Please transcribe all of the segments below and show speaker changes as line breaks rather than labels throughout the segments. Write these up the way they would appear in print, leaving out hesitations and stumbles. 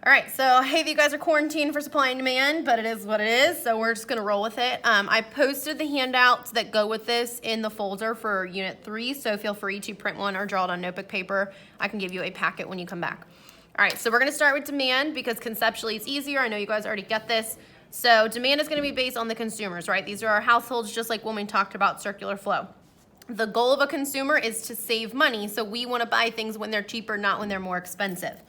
All right, so I hate that you guys are quarantined for supply and demand, but it is what it is, so we're just gonna roll with it. I posted the handouts that go with this in the folder for Unit 3, so feel free to print one or draw it on notebook paper. I can give you a packet when you come back. All right, so we're gonna start with demand because conceptually it's easier. I know you guys already get this. So demand is gonna be based on the consumers, right? These are our households, just like when we talked about circular flow. The goal of a consumer is to save money, so we wanna buy things when they're cheaper, not when they're more expensive,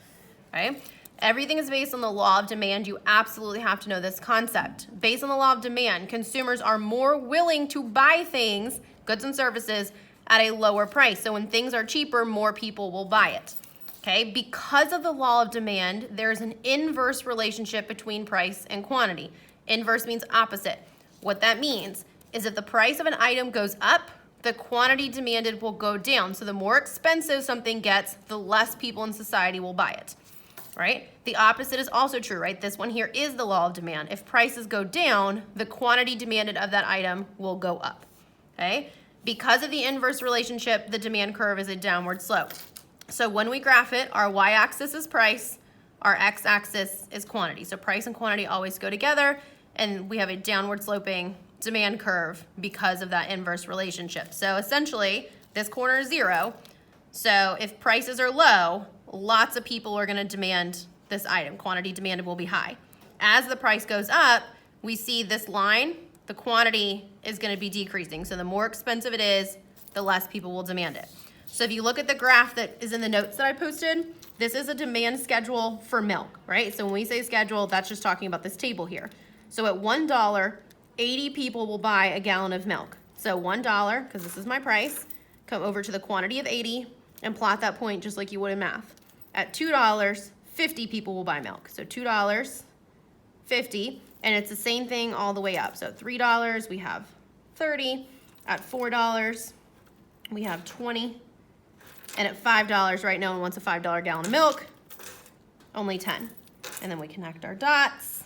okay? Everything is based on the law of demand. You absolutely have to know this concept. Based on the law of demand, consumers are more willing to buy things, goods and services, at a lower price. So when things are cheaper, more people will buy it. Okay? Because of the law of demand, there's an inverse relationship between price and quantity. Inverse means opposite. What that means is if the price of an item goes up, the quantity demanded will go down. So the more expensive something gets, the less people in society will buy it. Right? The opposite is also true, right? This one here is the law of demand. If prices go down, the quantity demanded of that item will go up, okay? Because of the inverse relationship, the demand curve is a downward slope. So when we graph it, our y-axis is price, our x-axis is quantity. So price and quantity always go together, and we have a downward sloping demand curve because of that inverse relationship. So essentially, this corner is 0. So if prices are low, lots of people are going to demand this item. Quantity demanded will be high. As the price goes up, we see this line, the quantity is going to be decreasing. So the more expensive it is, the less people will demand it. So if you look at the graph that is in the notes that I posted, this is a demand schedule for milk, right? So when we say schedule, that's just talking about this table here. So at $1, 80 people will buy a gallon of milk. So $1, because this is my price, come over to the quantity of 80 and plot that point just like you would in math. At $2, 50 people will buy milk. So $2, 50, and it's the same thing all the way up. So at $3, we have 30. At $4, we have 20. And at $5, right, no one wants a $5 gallon of milk, only 10. And then we connect our dots,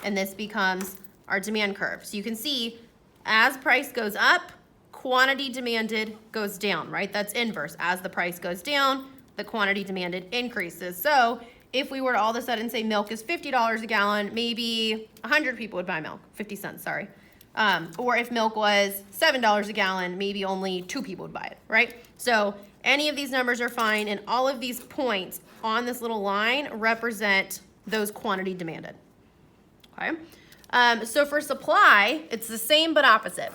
and this becomes our demand curve. So you can see as price goes up, quantity demanded goes down, right? That's inverse. As the price goes down, the quantity demanded increases. So if we were to all of a sudden say milk is $50 a gallon, maybe 100 people would buy milk, 50 cents, sorry. Or if milk was $7 a gallon, maybe only 2 people would buy it, right? So any of these numbers are fine, and all of these points on this little line represent those quantity demanded, okay? So for supply, it's the same but opposite.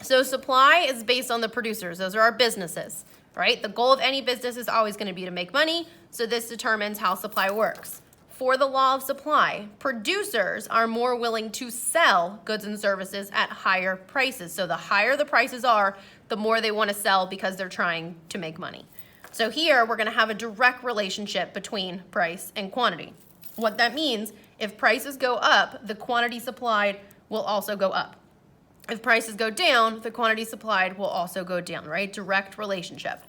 So supply is based on the producers. Those are our businesses, right? The goal of any business is always going to be to make money, so this determines how supply works. For the law of supply, producers are more willing to sell goods and services at higher prices. So the higher the prices are, the more they want to sell because they're trying to make money. So here, we're going to have a direct relationship between price and quantity. What that means, if prices go up, the quantity supplied will also go up. If prices go down, the quantity supplied will also go down, right? Direct relationship.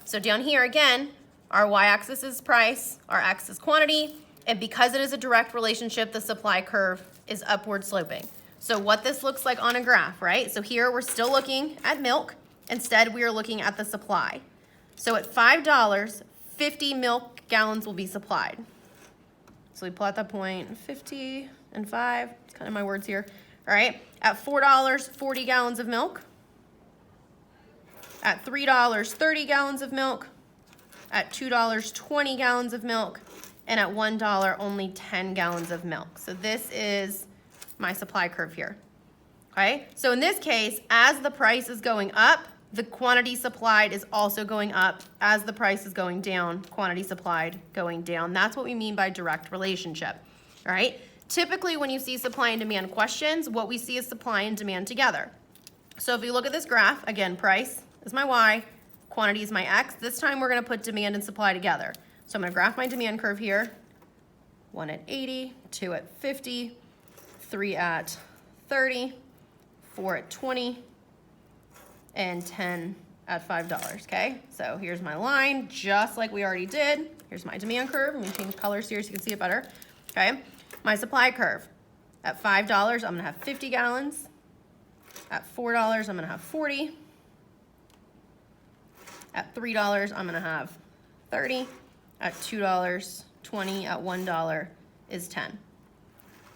So down here again, our y-axis is price, our x is quantity, and because it is a direct relationship, the supply curve is upward sloping. So what this looks like on a graph, right? So here we're still looking at milk. Instead, we are looking at the supply. So at $5, 50 milk gallons will be supplied. So we plot that point, 50 and 5, it's kind of my words here. All right, at $4, 40 gallons of milk. At $3, 30 gallons of milk. At $2, 20 gallons of milk. And at $1, only 10 gallons of milk. So this is my supply curve here, okay? So in this case, as the price is going up, the quantity supplied is also going up. As the price is going down, quantity supplied going down. That's what we mean by direct relationship, all right? Typically, when you see supply and demand questions, what we see is supply and demand together. So if you look at this graph, again, price is my Y, quantity is my X. This time we're going to put demand and supply together. So I'm going to graph my demand curve here. 1 at 80, 2 at 50, 3 at 30, 4 at 20, and 10 at $5, okay? So here's my line, just like we already did. Here's my demand curve. Let me change colors here so you can see it better, okay? My supply curve. At $5, I'm going to have 50 gallons. At $4, I'm going to have 40. At $3, I'm going to have 30. at $2, 20 at $1 is 10.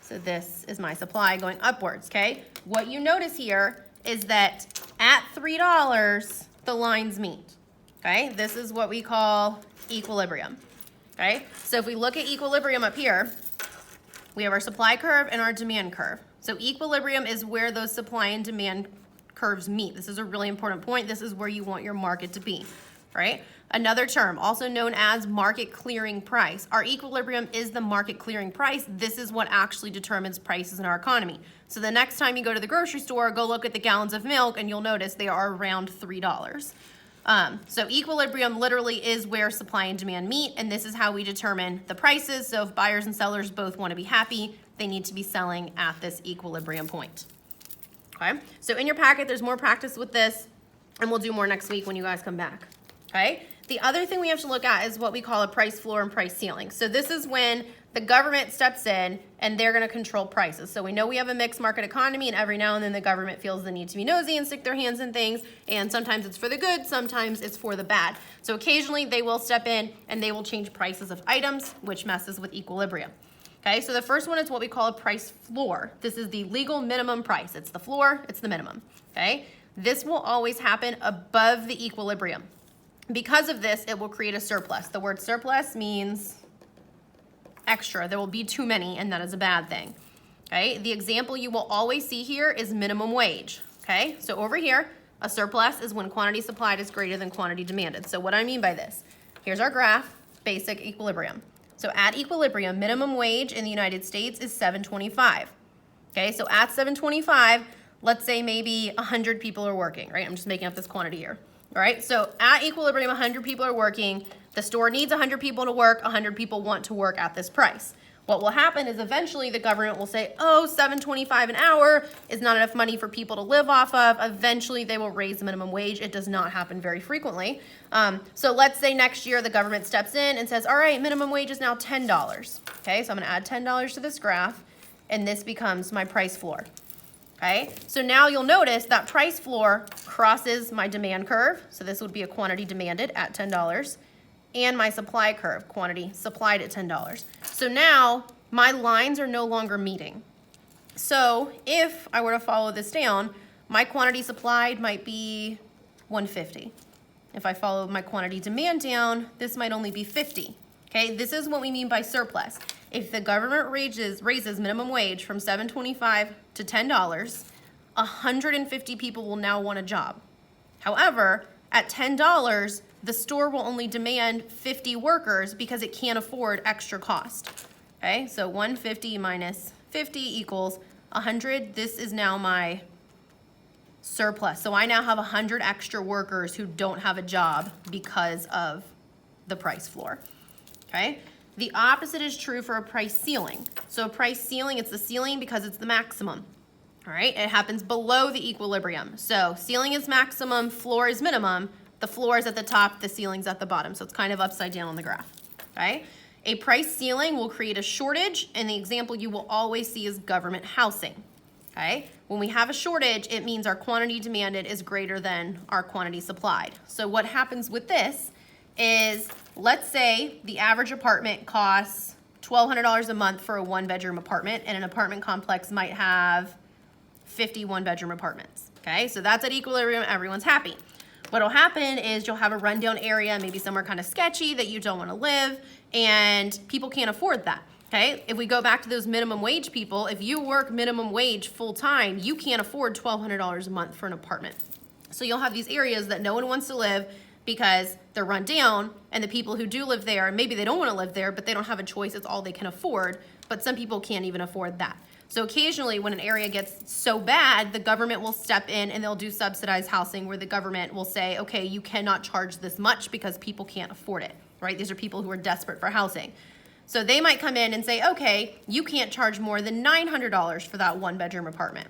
So this is my supply going upwards, okay? What you notice here is that at $3, the lines meet, okay? This is what we call equilibrium, okay? So if we look at equilibrium up here, we have our supply curve and our demand curve. So equilibrium is where those supply and demand curves meet. This is a really important point. This is where you want your market to be, right? Another term, also known as market clearing price. Our equilibrium is the market clearing price. This is what actually determines prices in our economy. So the next time you go to the grocery store, go look at the gallons of milk and you'll notice they are around $3. So equilibrium literally is where supply and demand meet, and this is how we determine the prices. So if buyers and sellers both want to be happy, they need to be selling at this equilibrium point. Okay, so in your packet, there's more practice with this, and we'll do more next week when you guys come back. Okay, the other thing we have to look at is what we call a price floor and price ceiling. So this is when the government steps in and they're going to control prices. So we know we have a mixed market economy, and every now and then the government feels the need to be nosy and stick their hands in things, and sometimes it's for the good, sometimes it's for the bad. So occasionally they will step in and they will change prices of items, which messes with equilibrium. Okay, so the first one is what we call a price floor. This is the legal minimum price. It's the floor, it's the minimum, okay? This will always happen above the equilibrium. Because of this, it will create a surplus. The word surplus means extra. There will be too many, and that is a bad thing, okay? The example you will always see here is minimum wage, okay? So over here, a surplus is when quantity supplied is greater than quantity demanded. So what I mean by this, here's our graph, basic equilibrium. So at equilibrium, minimum wage in the United States is $7.25. Okay, so at $7.25, let's say maybe 100 people are working, right? I'm just making up this quantity here. All right, so at equilibrium, 100 people are working. The store needs 100 people to work. 100 people want to work at this price. What will happen is eventually the government will say, oh, $7.25 an hour is not enough money for people to live off of. Eventually they will raise the minimum wage. It does not happen very frequently. So let's say next year the government steps in and says, all right, minimum wage is now $10. Okay, so I'm gonna add $10 to this graph, and this becomes my price floor. Okay, so now you'll notice that price floor crosses my demand curve. So this would be a quantity demanded at $10. And my supply curve, quantity supplied at $10. So now my lines are no longer meeting. So if I were to follow this down, my quantity supplied might be 150. If I follow my quantity demand down, this might only be 50. Okay, this is what we mean by surplus. If the government raises minimum wage from $7.25 to $10, 150 people will now want a job. However, at $10, the store will only demand 50 workers because it can't afford extra cost. Okay, so 150 minus 50 equals 100. This is now my surplus. So I now have 100 extra workers who don't have a job because of the price floor. Okay, the opposite is true for a price ceiling. So a price ceiling, it's the ceiling because it's the maximum. All right, it happens below the equilibrium. So ceiling is maximum, floor is minimum. The floor is at the top, the ceiling's at the bottom. So it's kind of upside down on the graph, okay? A price ceiling will create a shortage, and the example you will always see is government housing, okay? When we have a shortage, it means our quantity demanded is greater than our quantity supplied. So what happens with this is, let's say the average apartment costs $1,200 a month for a one-bedroom apartment, and an apartment complex might have 50 one-bedroom apartments, okay? So that's at equilibrium, everyone's happy. What'll happen is you'll have a rundown area, maybe somewhere kind of sketchy that you don't want to live, and people can't afford that, okay? If we go back to those minimum wage people, if you work minimum wage full time, you can't afford $1,200 a month for an apartment. So you'll have these areas that no one wants to live because they're run down, and the people who do live there, maybe they don't want to live there, but they don't have a choice, it's all they can afford, but some people can't even afford that. So occasionally when an area gets so bad, the government will step in and they'll do subsidized housing where the government will say, okay, you cannot charge this much because people can't afford it, right? These are people who are desperate for housing. So they might come in and say, okay, you can't charge more than $900 for that one-bedroom apartment.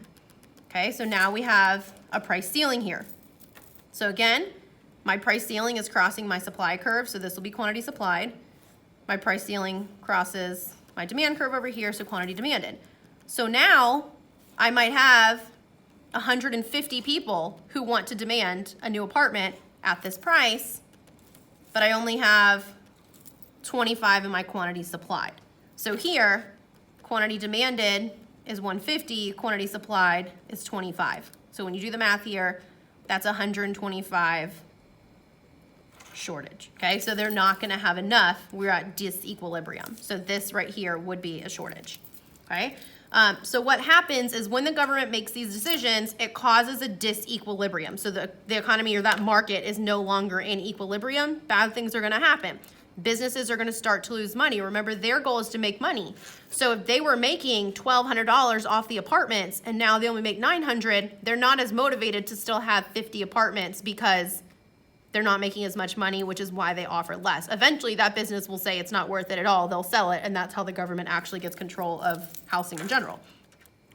Okay, so now we have a price ceiling here. So again, my price ceiling is crossing my supply curve, so this will be quantity supplied. My price ceiling crosses my demand curve over here, so quantity demanded. So now I might have 150 people who want to demand a new apartment at this price, but I only have 25 in my quantity supplied. So here, quantity demanded is 150, quantity supplied is 25. So when you do the math here, that's 125 shortage, okay? So they're not gonna have enough, we're at disequilibrium. So this right here would be a shortage, okay? So what happens is when the government makes these decisions, it causes a disequilibrium. So the economy or that market is no longer in equilibrium, bad things are gonna happen. Businesses are gonna start to lose money. Remember, their goal is to make money. So if they were making $1,200 off the apartments and now they only make $900, they're not as motivated to still have 50 apartments because they're not making as much money, which is why they offer less. Eventually, that business will say it's not worth it at all. They'll sell it, and that's how the government actually gets control of housing in general.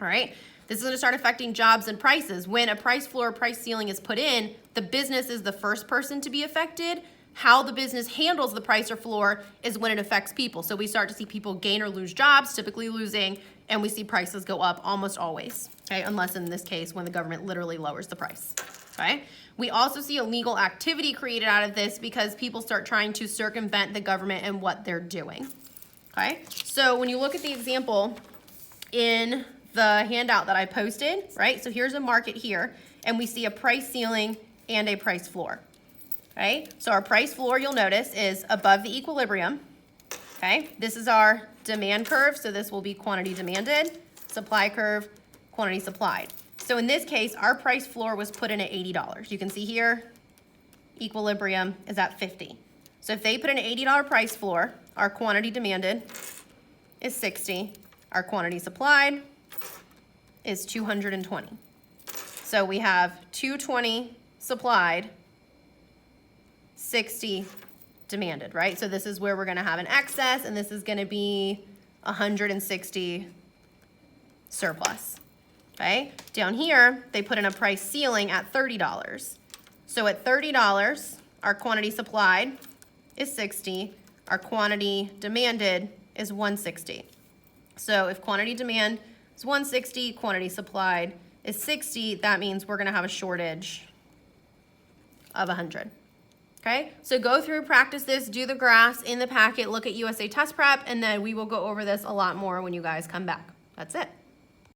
All right? This is going to start affecting jobs and prices. When a price floor or price ceiling is put in, the business is the first person to be affected. How the business handles the price or floor is when it affects people. So we start to see people gain or lose jobs, typically losing, and we see prices go up almost always, okay? Unless in this case, when the government literally lowers the price, okay? We also see illegal activity created out of this because people start trying to circumvent the government and what they're doing, okay? So when you look at the example in the handout that I posted, right? So here's a market here, and we see a price ceiling and a price floor, okay? So our price floor, you'll notice, is above the equilibrium, okay? This is our demand curve, so this will be quantity demanded, supply curve, quantity supplied. So in this case, our price floor was put in at $80. You can see here, equilibrium is at 50. So if they put in an $80 price floor, our quantity demanded is 60. Our quantity supplied is 220. So we have 220 supplied, 60 demanded, right? So this is where we're gonna have an excess, and this is gonna be 160 surplus. Okay, down here, they put in a price ceiling at $30. So at $30, our quantity supplied is 60, our quantity demanded is 160. So if quantity demand is 160, quantity supplied is 60, that means we're gonna have a shortage of 100. Okay, so go through, practice this, do the graphs in the packet, look at USA Test Prep, and then we will go over this a lot more when you guys come back. That's it.